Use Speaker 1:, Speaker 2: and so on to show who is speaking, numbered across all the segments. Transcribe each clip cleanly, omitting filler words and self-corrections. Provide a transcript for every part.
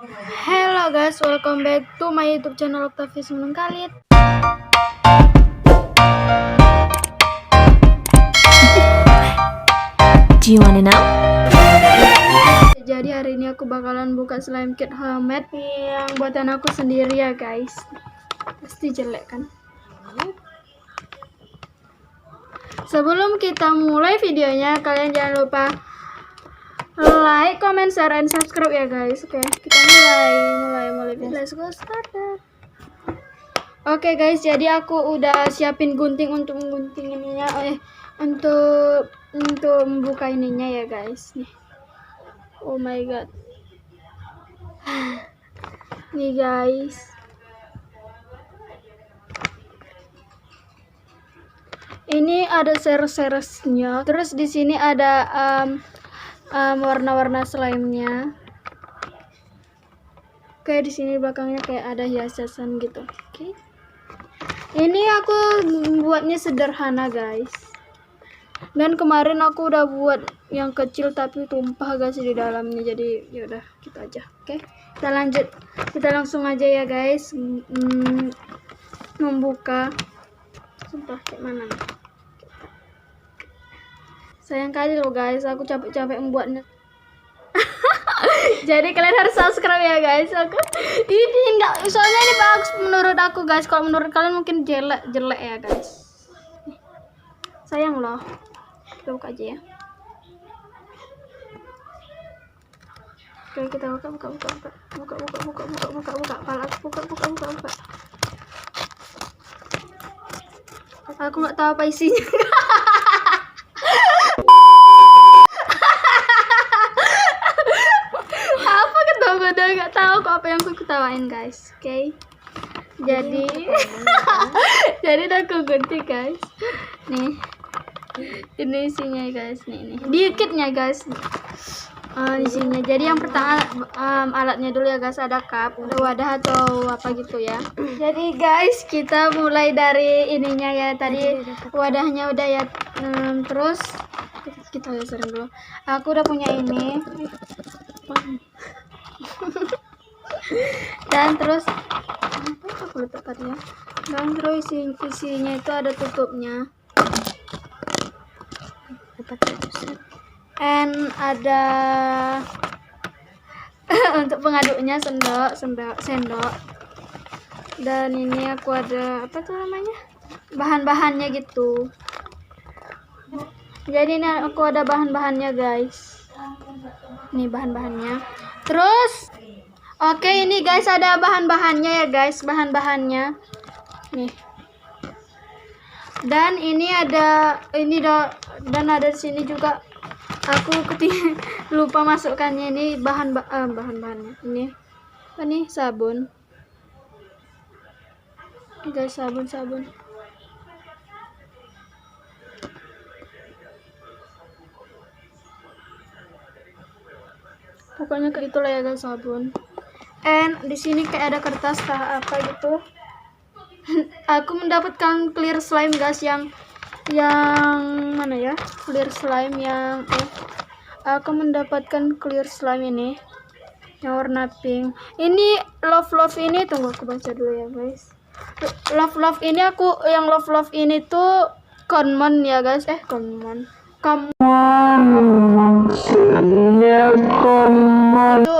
Speaker 1: Hello guys, welcome back to my YouTube channel Octavius Meneng Kalit.
Speaker 2: Do you wanna know?
Speaker 1: Jadi hari ini aku bakalan buka slime kit homemade yang buatan aku sendiri ya guys. Pasti jelek kan? Sebelum kita mulai videonya, kalian jangan lupa like, comment, share, and subscribe ya guys. Oke, kita mulai. Let's go start. Oke guys, jadi aku udah siapin gunting untuk menggunting ininya, untuk membuka ininya ya guys. Nih. Oh my god. Nih guys. Ini ada series-seriesnya. Terus di sini ada warna-warna slime-nya. Kayak di sini belakangnya kayak ada hiasan gitu. Oke. Ini aku buatnya sederhana guys. Dan kemarin aku udah buat yang kecil tapi tumpah guys di dalamnya. Jadi yaudah gitu aja. Oke. Kita lanjut. Kita langsung aja ya guys. Membuka. Sumpah kayak mana nih? Sayang kali loh guys, aku capek-capek membuatnya. Jadi kalian harus subscribe ya guys. Ini enggak, soalnya ini bagus menurut aku guys. Kalau menurut kalian mungkin jelek ya guys. Sayang loh. Kita buka aja ya. Oke, kita buka. Pala aku buka. Aku nggak tahu apa isinya. Apa ketawa nggak tahu kok apa yang aku ketawain guys. Oke. Jadi jadi udah aku ganti guys. Nih. Ini isinya guys. Nih. Dikitnya guys. Isinya. Jadi yang pertama alatnya dulu ya guys, ada cup, ada wadah atau apa gitu ya. Jadi guys, kita mulai dari ininya ya. Tadi wadahnya udah ya. Terus kita geserin dulu. Aku udah punya ini. Dan terus apa aku letak ya? Dan terus isinya itu ada tutupnya. And ada untuk pengaduknya sendok. Dan ini aku ada apa tuh namanya? Bahan-bahannya gitu. Jadi ini aku ada bahan-bahannya guys. Nih bahan-bahannya. Terus oke, ini guys ada bahan-bahannya ya guys, bahan-bahannya. Nih. Dan ini ada dan ada di sini juga. Aku lupa masukkannya, ini bahan-bahannya. Ini apa nih? Sabun. Ini guys, sabun. Pokoknya kayak itulah ya guys, sabun. And di sini kayak ada kertas apa gitu. Aku mendapatkan clear slime guys, yang mana ya? Clear slime yang aku mendapatkan clear slime ini yang warna pink. Ini love ini, tunggu aku baca dulu ya guys. Love ini love ini tuh common ya guys. Common. Itu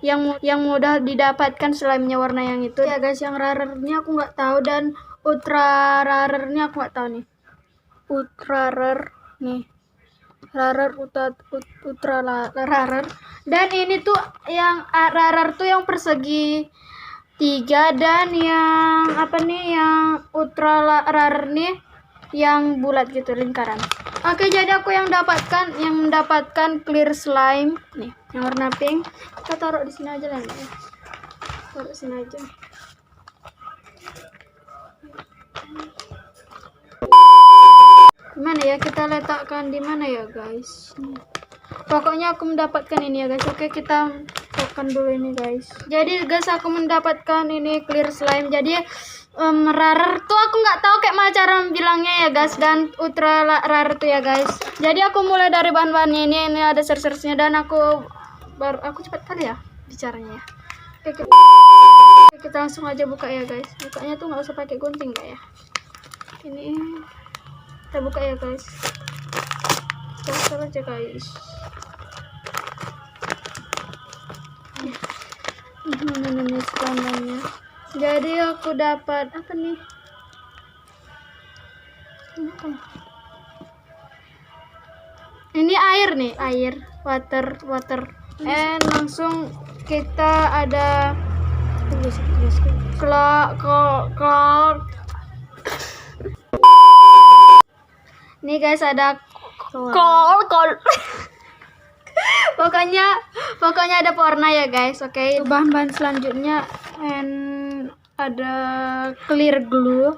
Speaker 1: yang mudah didapatkan slime-nya warna yang itu ya guys. Yang rare-nya aku nggak tahu, dan ultra rare-nya aku nggak tahu nih. Ultra rare nih. Ultra rare. Dan ini tuh yang rare tuh yang persegi 3, dan yang apa nih yang ultra rare nih yang bulat gitu, lingkaran. Oke, jadi aku yang mendapatkan clear slime nih yang warna pink. Kita taruh di sini aja lah ya. Taruh sini aja. Gimana ya, kita letakkan di mana ya guys? Pokoknya aku mendapatkan ini ya guys. Oke, kita letakkan dulu ini guys. Jadi guys, aku mendapatkan ini clear slime. Jadi rare tuh aku nggak tahu kayak mana cara bilangnya ya guys, dan ultra rare tuh ya guys. Jadi aku mulai dari bahan-bahannya ini ada series-seriesnya, dan aku cepat kali ya. bicaranya. Oke, kita langsung aja buka ya guys. Bukanya tuh nggak usah pakai gunting ya. Ini kita buka ya guys. Kita aja guys. Ini standarnya. Jadi aku dapat apa nih? Ini air nih, water. And langsung kita ada nih guys, ada kol. pokoknya ada pewarna ya guys. Oke, bahan-bahan selanjutnya and ada clear glue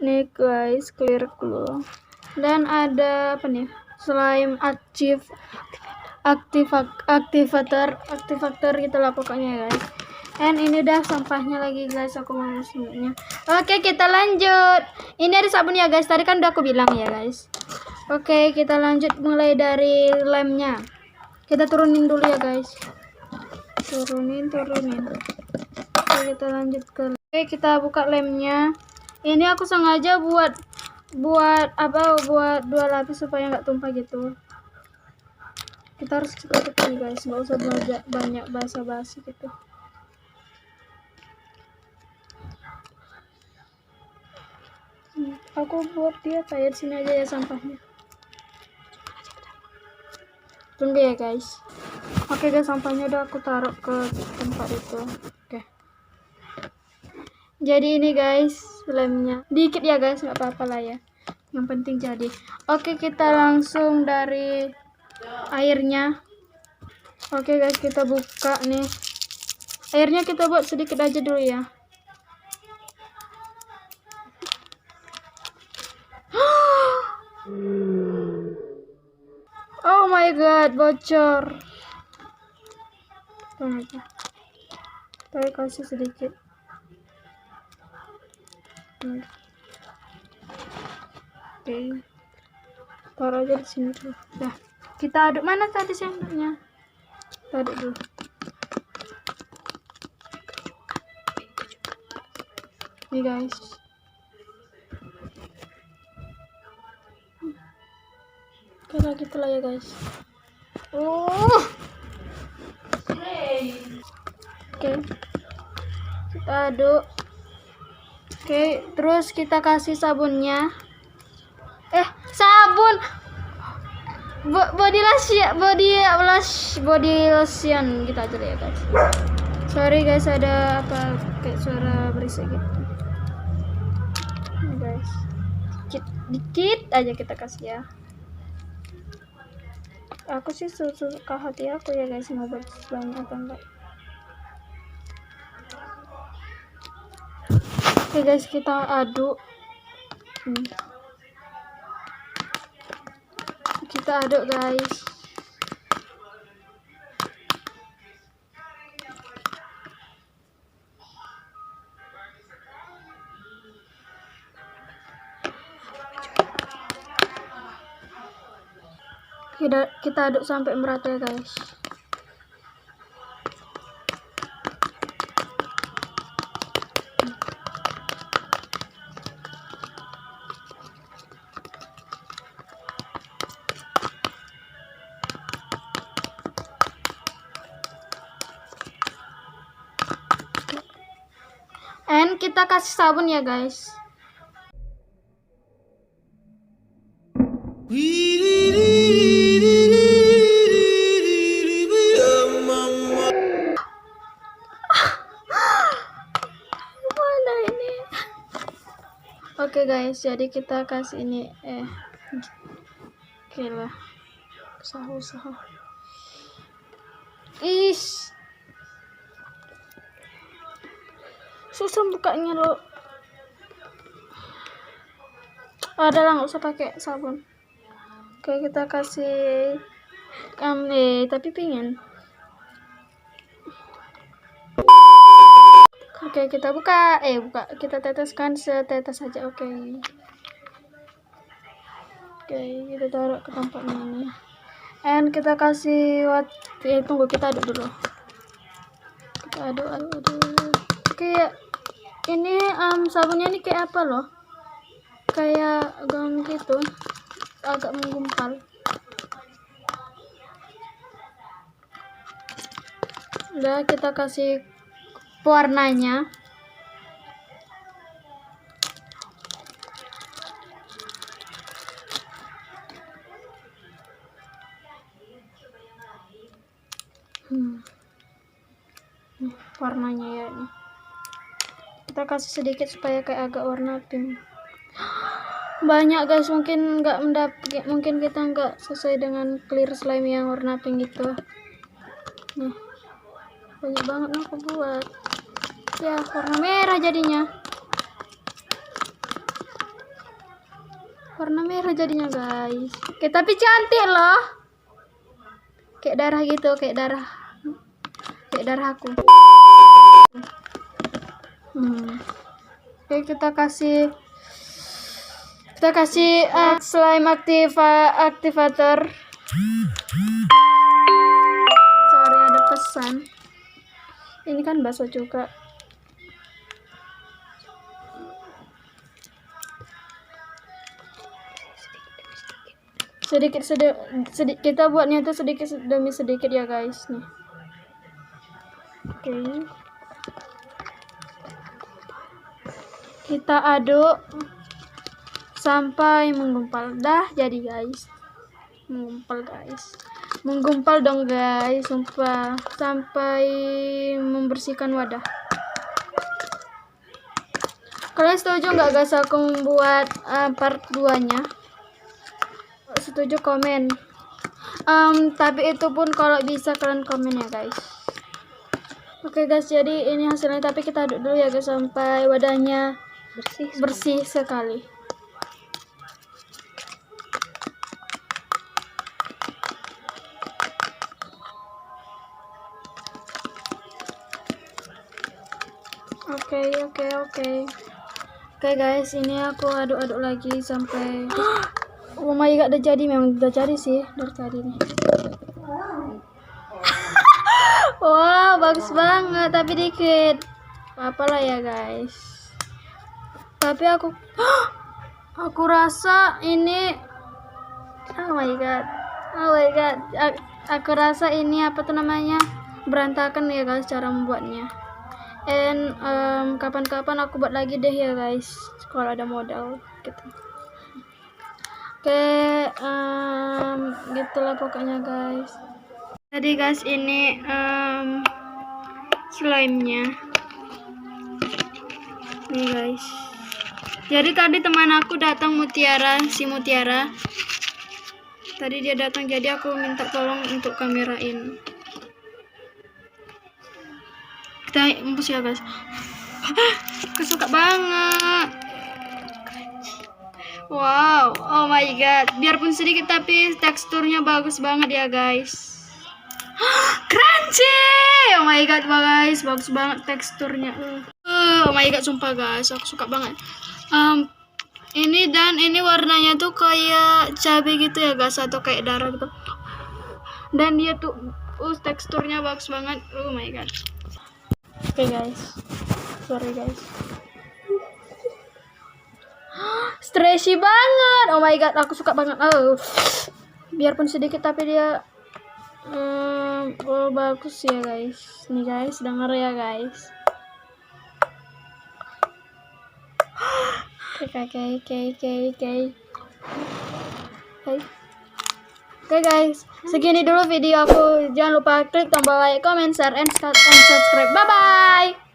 Speaker 1: nih guys, clear glue, dan ada apa nih, slime aktivator gitulah pokoknya guys. And ini udah sampahnya lagi guys, aku mau semuanya. Oke, kita lanjut. Ini ada sabun ya guys, tadi kan udah aku bilang ya guys. Oke, kita lanjut mulai dari lemnya. Kita turunin dulu ya guys. Turunin. Oke, kita lanjut ke. Oke, kita buka lemnya. Ini aku sengaja buat dua lapis supaya nggak tumpah gitu. Kita harus cepet nih guys, nggak usah banyak basa-basi gitu. Aku buat dia kayak sini aja ya sampahnya. Tunggu ya guys. Oke guys, sampahnya udah aku taruh ke tempat itu. Oke. Jadi ini guys lemnya, dikit ya guys, nggak apa-apa lah ya. Yang penting jadi. Oke, kita langsung dari airnya. Oke guys, kita buka nih. Airnya kita buat sedikit aja dulu ya. Oh my god, bocor. Tunggu aja. Saya kasih sedikit. Oke. Taruh aja di sini dulu. Dah. Kita aduk, mana tadi sendoknya? Kita aduk dulu. Nih guys. Kayak gitu lah ya guys. Oke. Kita aduk. Oke, terus kita kasih sabunnya. Sabun. Body lotion gitu aja ya guys. Sorry guys, ada apa kayak suara berisik gitu. Nih guys. Dikit aja kita kasih ya. Aku sih suka hati aku ya guys, mau buat banyak atau enggak. Oke guys, kita aduk. Kita aduk guys. Kita aduk sampai merata ya guys. And kita kasih sabun ya guys. Mana ini? Oke guys, jadi kita kasih ini oke lah. Usaha. Susah bukanya lo. Ada lah, nggak usah pakai sabun. Oke, kita kasih tapi pingin. Oke, kita buka. Kita teteskan setetes saja. Oke, kita taruh ke tempatnya ini. And kita kasih tunggu, kita aduk dulu. Aduh. Kayak ini sabunnya nih kayak apa loh? Kayak garam gitu, agak menggumpal. Udah, kita kasih pewarnanya. Warnanya ya ini. Kita kasih sedikit supaya kayak agak warna pink. Banyak guys, mungkin kita nggak sesuai dengan clear slime yang warna pink gitu. Nih, banyak banget aku buat. Ya, warna merah jadinya. Warna merah jadinya guys. Oke, tapi cantik loh. Kayak darah gitu, kayak darah aku. Oke, kita kasih slime activator. Sorry, ada pesan. Ini kan bakso juga. Sedikit kita buatnya tuh sedikit demi sedikit ya guys nih. Oke. Kita aduk sampai menggumpal. Dah jadi guys. Menggumpal dong guys, sumpah. Sampai membersihkan wadah. Kalian setuju nggak guys aku membuat part 2-nya? Setuju komen. Tapi itu pun kalau bisa kalian komen ya guys. Oke guys, jadi ini hasilnya, tapi kita aduk dulu ya guys sampai wadahnya bersih sekali. Oke guys, ini aku aduk-aduk lagi sampai oh my god, udah jadi sih dari tadi nih. Wow, bagus banget, tapi dikit. Apalah ya guys. Tapi aku rasa ini oh my god. Aku rasa ini apa tuh namanya? Berantakan ya guys cara membuatnya. And kapan-kapan aku buat lagi deh ya guys kalau ada modal gitu. Oke, gitulah pokoknya guys. Jadi guys, ini slime-nya nih guys. Jadi tadi teman aku datang, si Mutiara tadi dia datang, jadi aku minta tolong untuk kamerain. Kita embus ya guys. Aku suka banget. Wow, oh my god, biarpun sedikit tapi teksturnya bagus banget ya guys. Crunchy, oh my god guys, bagus banget teksturnya. Oh my god, sumpah guys, aku suka banget. Ini warnanya tuh kayak cabai gitu ya guys, atau kayak darah gitu. Dan dia tuh teksturnya bagus banget. Oh my god. Oke guys, sorry guys. Stretchy banget, oh my god, aku suka banget. Biarpun sedikit tapi dia bagus ya guys. Nih guys, denger ya guys. Oke guys, segini dulu video aku. Jangan lupa klik tombol like, comment, share, and subscribe. Bye bye.